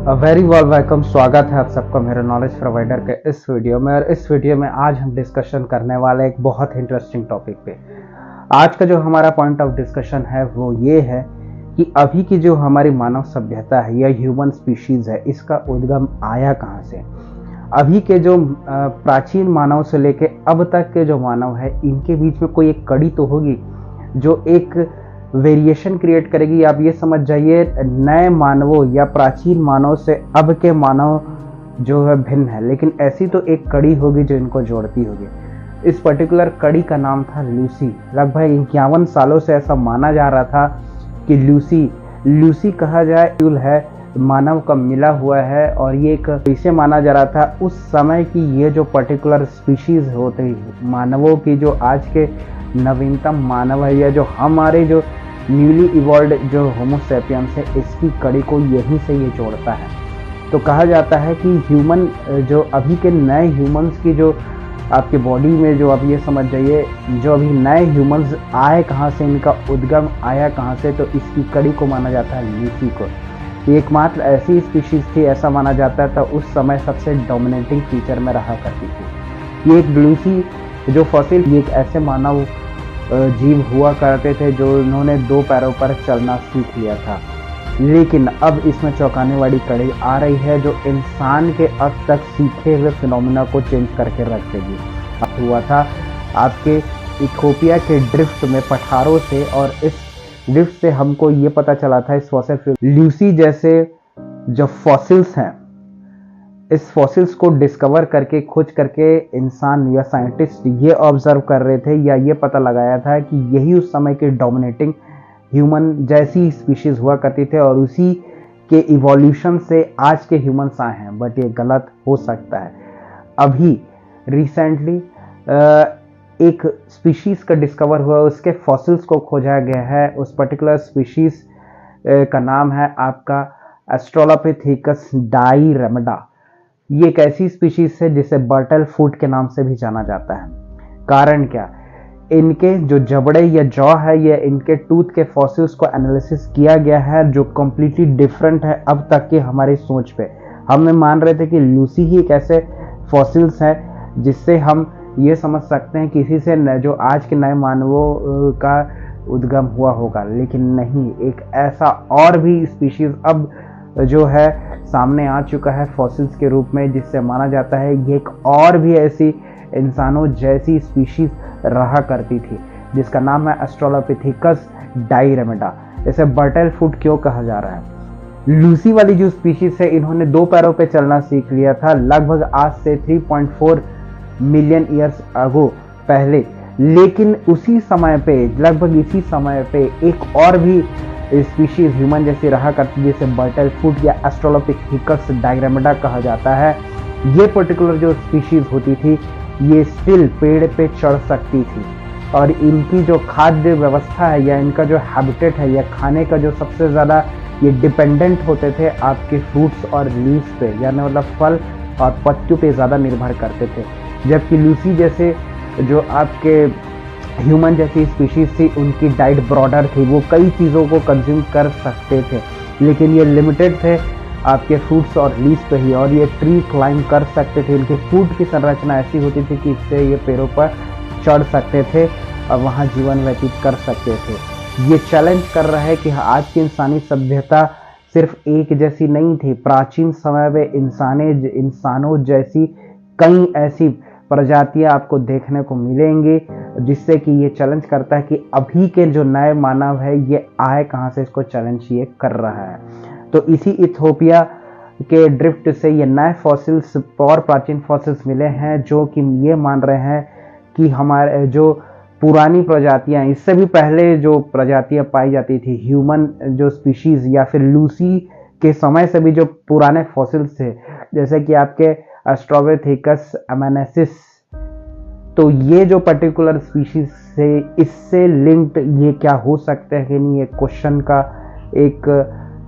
Very welcome. स्वागत है आप सबका मेरे नॉलेज प्रोवाइडर के इस वीडियो में। और इस वीडियो में आज हम डिस्कशन करने वाले एक बहुत इंटरेस्टिंग टॉपिक पे। आज का जो हमारा पॉइंट ऑफ डिस्कशन है वो ये है कि अभी की जो हमारी मानव सभ्यता है या ह्यूमन स्पीशीज है, इसका उद्गम आया कहाँ से। अभी के जो प्राचीन मानव से लेके अब तक के जो मानव है, इनके बीच में कोई एक कड़ी तो होगी जो एक वेरिएशन क्रिएट करेगी। आप ये समझ जाइए, नए मानवों या प्राचीन मानव से अब के मानव जो है भिन्न है, लेकिन ऐसी तो एक कड़ी होगी जो इनको जोड़ती होगी। इस पर्टिकुलर कड़ी का नाम था लूसी। लगभग 51 सालों से ऐसा माना जा रहा था कि लूसी कहा जाए है मानव का मिला हुआ है। और ये एक इसे माना जा रहा था उस समय की ये जो पर्टिकुलर स्पीशीज होते मानवों की, जो आज के नवीनतम मानव है या जो हमारे जो न्यूली इवॉल्व जो होमोसेपियंस है, इसकी कड़ी को यहीं से ये जोड़ता है। तो कहा जाता है कि ह्यूमन जो अभी के नए ह्यूमंस की जो आपके बॉडी में जो आप ये समझ जाइए, जो अभी नए ह्यूमंस आए कहाँ से, इनका उद्गम आया कहाँ से, तो इसकी कड़ी को माना जाता है लूसी को। एकमात्र ऐसी स्पीशीज थी, ऐसा माना जाता था उस समय सबसे डोमिनेटिंग फीचर में रहा करती थी। ये एक लूसी जो फॉसिल, ये एक ऐसे मानव जीव हुआ करते थे जो उन्होंने 2 पैरों पर चलना सीख लिया था। लेकिन अब इसमें चौंकाने वाली कड़ी आ रही है जो इंसान के अब तक सीखे हुए फिनोमेना को चेंज करके रख देगी। हुआ था आपके इथियोपिया के ड्रिफ्ट में पठारों से, और इस ड्रिफ्ट से हमको ये पता चला था इस फॉसिल लूसी जैसे जो फॉसिल्स हैं, इस फॉसिल्स को डिस्कवर करके खोज करके इंसान या साइंटिस्ट ये ऑब्जर्व कर रहे थे या ये पता लगाया था कि यही उस समय के डोमिनेटिंग ह्यूमन जैसी स्पीशीज हुआ करती थे और उसी के इवोल्यूशन से आज के ह्यूमंस आए हैं। बट ये गलत हो सकता है। अभी रिसेंटली एक स्पीशीज का डिस्कवर हुआ, उसके फॉसिल्स को खोजा गया है। उस पर्टिकुलर स्पीशीज का नाम है आपका ऑस्ट्रेलोपिथेकस डाइरेमिडा। ये एक ऐसी स्पीशीज है जिसे बर्टल फूट के नाम से भी जाना जाता है। कारण क्या, इनके जो जबड़े या जॉ है, ये इनके टूथ के फॉसिल्स को एनालिसिस किया गया है जो कम्प्लीटली डिफरेंट है अब तक की हमारी सोच पे। हम मान रहे थे कि लूसी ही एक ऐसे फॉसिल्स है जिससे हम ये समझ सकते हैं किसी से जो आज के नए मानवों का उद्गम हुआ होगा, लेकिन नहीं, एक ऐसा और भी स्पीशीज अब जो है सामने आ चुका है फॉसिल्स के रूप में, जिससे माना जाता है ये एक और भी ऐसी इंसानों जैसी स्पीशीज रहा करती थी जिसका नाम है ऑस्ट्रेलोपिथेकस डाइरेमिडा। इसे बर्टल फूट क्यों कहा जा रहा है। लूसी वाली जो स्पीशीज है, इन्होंने 2 पैरों पे चलना सीख लिया था लगभग आज से 3.4 मिलियन ईयर्स अगो पहले। लेकिन उसी समय पे, लगभग इसी समय पे एक और भी स्पीशीज ह्यूमन जैसी रहा करती, जिसे बर्टल फूट या ऑस्ट्रेलोपिथेकस डाइरेमिडा कहा जाता है। ये पर्टिकुलर जो स्पीशीज होती थी, ये स्टिल पेड़ पे चढ़ सकती थी और इनकी जो खाद्य व्यवस्था है या इनका जो हैबिटेट है या खाने का जो सबसे ज़्यादा ये डिपेंडेंट होते थे आपके फ्रूट्स और लीव्स पे, यानी मतलब फल और पत्तियों पे ज़्यादा निर्भर करते थे। जबकि लूसी जैसे जो आपके ह्यूमन जैसी स्पीशीज थी, उनकी डाइट ब्रॉडर थी, वो कई चीज़ों को कंज्यूम कर सकते थे, लेकिन ये लिमिटेड थे आपके फ्रूट्स और लीव्स पे ही। और ये ट्री क्लाइंब कर सकते थे। इनके फूड की संरचना ऐसी होती थी कि इससे ये पेड़ों पर चढ़ सकते थे और वहाँ जीवन व्यतीत कर सकते थे। ये चैलेंज कर रहा है कि आज की इंसानी सभ्यता सिर्फ एक जैसी नहीं थी। प्राचीन समय में इंसानों जैसी कई ऐसी प्रजातियां आपको देखने को मिलेंगी, जिससे कि ये चैलेंज करता है कि अभी के जो नए मानव है ये आए कहाँ से, इसको चैलेंज ये कर रहा है। तो इसी इथियोपिया के ड्रिफ्ट से ये नए फॉसिल्स और प्राचीन फॉसिल्स मिले हैं जो कि ये मान रहे हैं कि हमारे जो पुरानी प्रजातियां, इससे भी पहले जो प्रजातियां पाई जाती थी ह्यूमन जो स्पीशीज या फिर लूसी के समय से भी जो पुराने फॉसिल्स थे, जैसे कि आपके ऑस्ट्रेलोपिथेकस अमेनेसिस, तो ये जो पर्टिकुलर स्पीशीज से इससे लिंक्ड ये क्या हो सकते हैं कि नहीं, ये क्वेश्चन का एक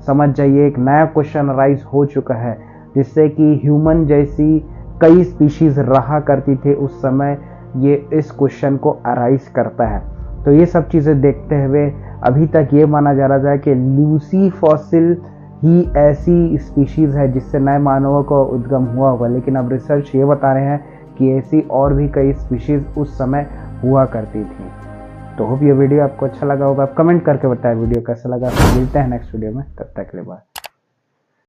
समझ जाइए एक नया क्वेश्चन राइज हो चुका है, जिससे कि ह्यूमन जैसी कई स्पीशीज रहा करती थे उस समय, ये इस क्वेश्चन को अराइज करता है। तो ये सब चीज़ें देखते हुए अभी तक ये माना जा रहा है कि लूसी फॉसिल ही ऐसी स्पीशीज़ है जिससे नए मानवों को उद्गम हुआ होगा, लेकिन अब रिसर्च ये बता रहे हैं कि ऐसी और भी कई स्पीशीज़ उस समय हुआ करती थी। तो होप ये वीडियो आपको अच्छा लगा होगा। आप कमेंट करके बताएं वीडियो कैसा लगा। मिलते हैं नेक्स्ट वीडियो में, तब तक के लिए बाय।